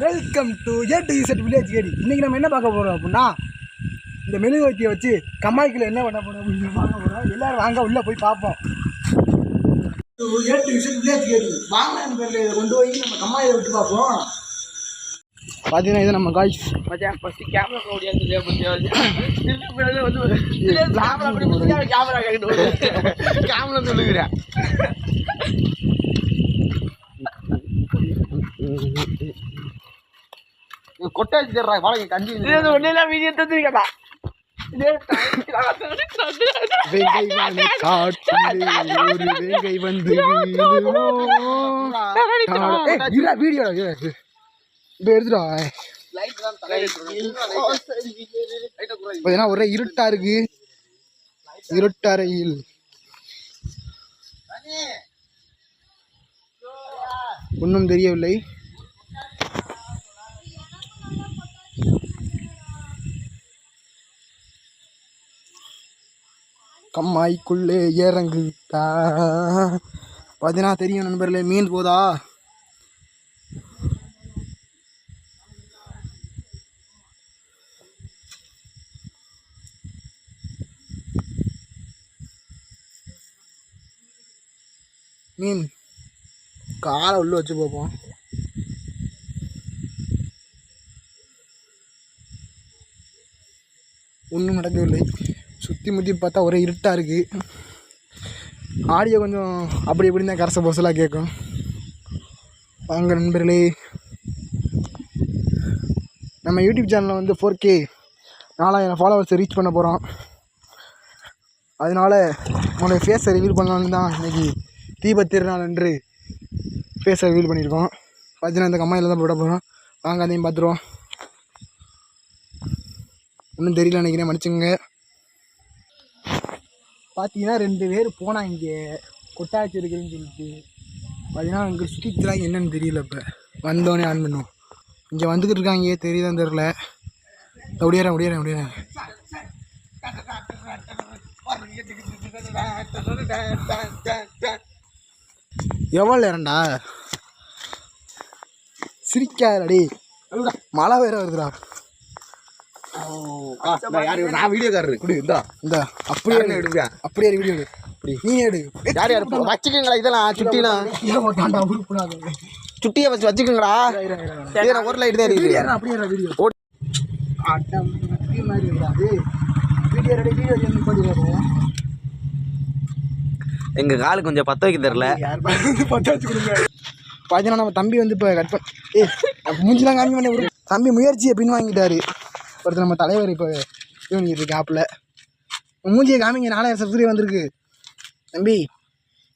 Welcome to A to Z village கேடி. இன்றைக்கி நம்ம என்ன பார்க்க போகிறோம் அப்படின்னா, இந்த மெழுகுவர்த்தியை வச்சு கம்மாய்க்குள்ள என்ன பண்ண போகிறோம் அப்படின்னு பார்க்க போகிறோம். எல்லோரும் வாங்க உள்ளே போய் பார்ப்போம். A to Z வில்லேஜ் கேடி வாங்க இதை கொண்டு போய் நம்ம கம்மாயில் விட்டு பார்ப்போம். பார்த்தீங்கன்னா இது நம்ம காய்ஸ் ஃபஸ்ட்டு கேமரா முடியாது கேமரா சொல்லுகிறேன். கொட்டாச்சு தர்றா வாழை கஞ்சி ஒன்னெல்லாம் வீடியோ தந்துருக்கா. வீடியோ எடுத்துடா. ஒரே இருட்டா இருக்கு. இருட்டறையில் ஒன்றும் தெரியவில்லை. கம்மாய்க்குள்ளே இறங்குட்டா. பார்த்தீங்கன்னா தெரியும் நண்பர்களே, மீன் போதா. மீன் காலை உள்ள வச்சு பார்ப்போம். ஒன்றும் நடக்கவில்லை. சுற்றி முற்றி பார்த்தா ஒரே இருட்டாக இருக்குது. ஆடியோ கொஞ்சம் அப்படி இப்படி தான் கரச பொசலாக கேட்கும். வாங்க நண்பர்களே, நம்ம யூடியூப் சேனலில் வந்து 4K 4000 ஃபாலோவர்ஸை ரீச் பண்ண போகிறோம். அதனால் உங்களுடைய ஃபேஸை ரிவீல் பண்ணலான்னு தான் இன்றைக்கி தீபத் திருநாள் என்று ஃபேஸை ரிவீல் பண்ணியிருக்கோம். பார்த்தீங்கன்னா இந்த கம்மாயில் தான் போட போகிறோம். வாங்க அதையும் பார்த்துருவோம். ஒன்றும் தெரியல நினைக்கிறேன், மன்னிச்சுங்க. பார்த்தீங்கன்னா 2 பேர் போனால் இங்கே கொட்டாச்சி இருக்குதுன்னு சொல்லிட்டு பார்த்தீங்கன்னா இங்கே சுற்றிக்கிறாங்க. என்னென்னு தெரியல. இப்போ வந்தோடனே ஆன் பண்ணுவோம். இங்கே வந்துக்கிட்டு இருக்காங்க, தெரியுதான் தெரில. முடியாறேன். எவ்வளோ நேரம்டா சிரிக்காதடி, மழை வேற வருதுடா. நான் வீடியோக்காரரு குடி இந்த அப்படியே எடுங்க. அப்படியே வீடியோ எடு. அப்படி நீ எடு. யார் வச்சுக்கோங்களா இதெல்லாம் சுட்டிலாம் சுட்டியை வச்சு வச்சுக்கோங்களா. ஒரு லைட் தான் இருக்குது. அப்படியே வீடியோ வீடியோ எங்கள் காலு கொஞ்சம் பற்ற வைக்க தெரில. பார்த்தீங்கன்னா நம்ம தம்பி வந்து இப்போ கட் பண்ண மூஞ்சிலாம் காமி பண்ண ஒரு தம்பி முயற்சியை பின் வாங்கிட்டாரு. ஒருத்தர் நம்ம தலைவர் இப்போ இது பண்ணிக்கிட்டு இருக்கு ஆப்பில். மூஞ்சியை காமிங்க. 4000 சப்ஸ்கிரைப் வந்திருக்கு தம்பி.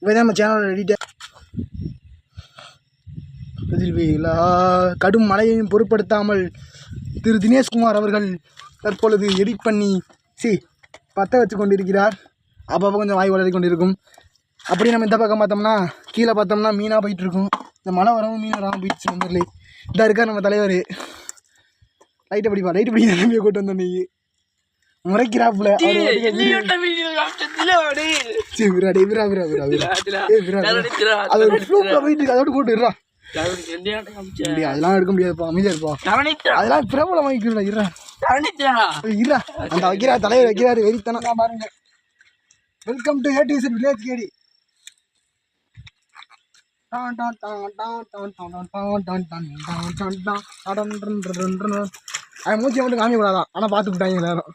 இப்போ தான் நம்ம சேனலோட எடிட்டர். கடும் மழையையும் பொருட்படுத்தாமல் திரு தினேஷ்குமார் அவர்கள் தற்பொழுது எடிட் பண்ணி பற்ற வச்சு கொண்டிருக்கிறார். அப்பப்போ கொஞ்சம் வாய் வளரி கொண்டிருக்கும். அப்படி நம்ம இந்த பக்கம் பார்த்தோம்னா, கீழே பார்த்தோம்னா மீனாக போயிட்டுருக்கும். இந்த மழை வரவும் மீன் வராமல் போயிடுச்சு. நம்பர்லே இதாக இருக்கார் நம்ம தலைவர். லைட்டை பிடிப்பா. லைட்டு பிடிக்க தம்பியை கூட்டு வந்தோம். நீ முறைக்கிறாப்புல அது ஒரு ஃப்ளூக்கில் போயிட்டு அதோட கூட்டுறா. அதெல்லாம் எடுக்க முடியாதுப்பா, அமைதியா இருப்பா. அதெல்லாம் பிரபலம் வாங்கிக்கிறா. இருறா அந்த வைக்கிறா தலைவர் வைக்கிறாரு. வெறித்தனம் பாருங்க. Welcome to A to Z village கேடி. மூச்சு மட்டும் காமிக்க கூடாதான். ஆனால் பார்த்து விட்டாங்க எல்லாரும்.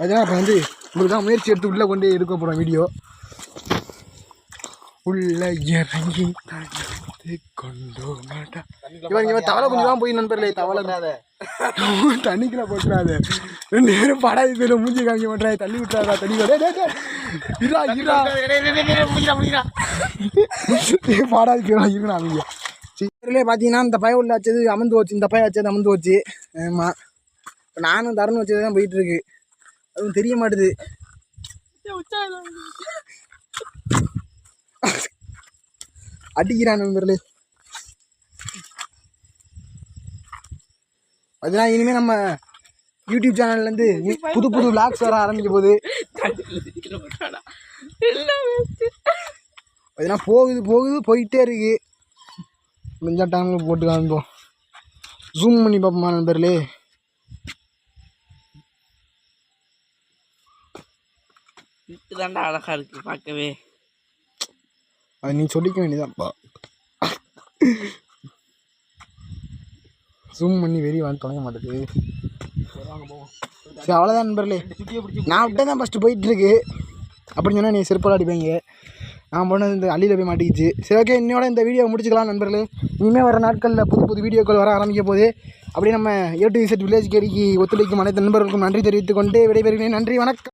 அதுதான் இப்போ வந்து உங்களுக்காக முயற்சி எடுத்து உள்ளே கொண்டு எடுக்க போகிறோம் வீடியோ. உள்ள இறங்கி கொண்டோ மாட்டா. இவன் தவளை கொஞ்சம் தான் போய் நண்பர்களே. தவளை தண்ணிக்குள்ள போட்டுறாது. 2 பேரும் படாது பேரும் மூஞ்சி காமிக்க மாட்டாரு. தள்ளி விட்டுறாரா தண்ணி பாடாது பேரும் இருக்கணும் அவங்க. சரிலே பார்த்தீங்கன்னா இந்த பய உள்ள வச்சது அமர்ந்து வச்சு, இந்த பய வச்சது அமர்ந்து வச்சு. ஆமாம், இப்போ நானும் தரணும் வச்சது தான் போயிட்டுருக்கு. அதுவும் தெரிய மாட்டுது. அடிக்கிறான் நண்பர்களே. அதெல்லாம் இனிமேல் நம்ம யூடியூப் சேனல்லேருந்து புது புது விளாக்ஸ் வர ஆரம்பிக்க போகுது. அதெல்லாம் போயிட்டே இருக்கு. கொஞ்சம் டைமில் போட்டு காமிப்போம். ஜூம் பண்ணி பார்ப்போமா நண்பர்களே. தாண்டா அழகா இருக்கு பார்க்கவே. அது நீ சொல்லிக்க வேண்டியதான்ப்பா. ஜூம் பண்ணி வெளியே வந்து தொடங்க மாட்டேது. சரி அவ்வளோதான் நண்பர்களே. நான் விட்டே தான் ஃபஸ்ட்டு போயிட்டுருக்கு. அப்படின்னு சொன்னால் நீ செருப்பால் அடிப்பீங்க. நான் போனது இந்த அள்ளியில் போய் மாட்டிக்கிச்சு. சரி ஓகே, இன்னோட இந்த வீடியோ முடிச்சுக்கலாம் நண்பர்களே. இனிமேல் வர நாட்களில் புது வீடியோக்கள் வர ஆரம்பிக்க போது. அப்படியே நம்ம A to Z வில்லேஜ் கேரிக்கு ஒத்துழைக்கும் அனைத்து நண்பர்களுக்கும் நன்றி தெரிவித்துக் கொண்டு விடைபெறுகிறேன். நன்றி, வணக்கம்.